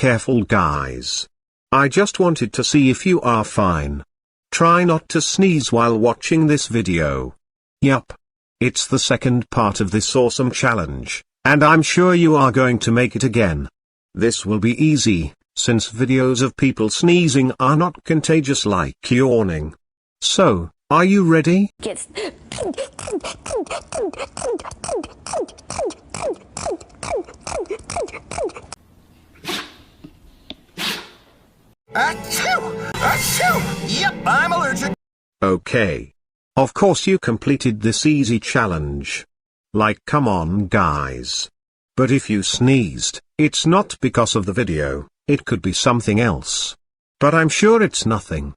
careful guys. I just wanted to see if you are fine. Try not to sneeze while watching this video. Yup. It's the second part of this awesome challenge, and I'm sure you are going to make it again. This will be easy, since videos of people sneezing are not contagious like yawning. So, are you ready? Yes. Achoo! Achoo! Yep, I'm allergic. Okay. Of course you completed this easy challenge. Like, come on guys. But if you sneezed, it's not because of the video, it could be something else. But I'm sure it's nothing.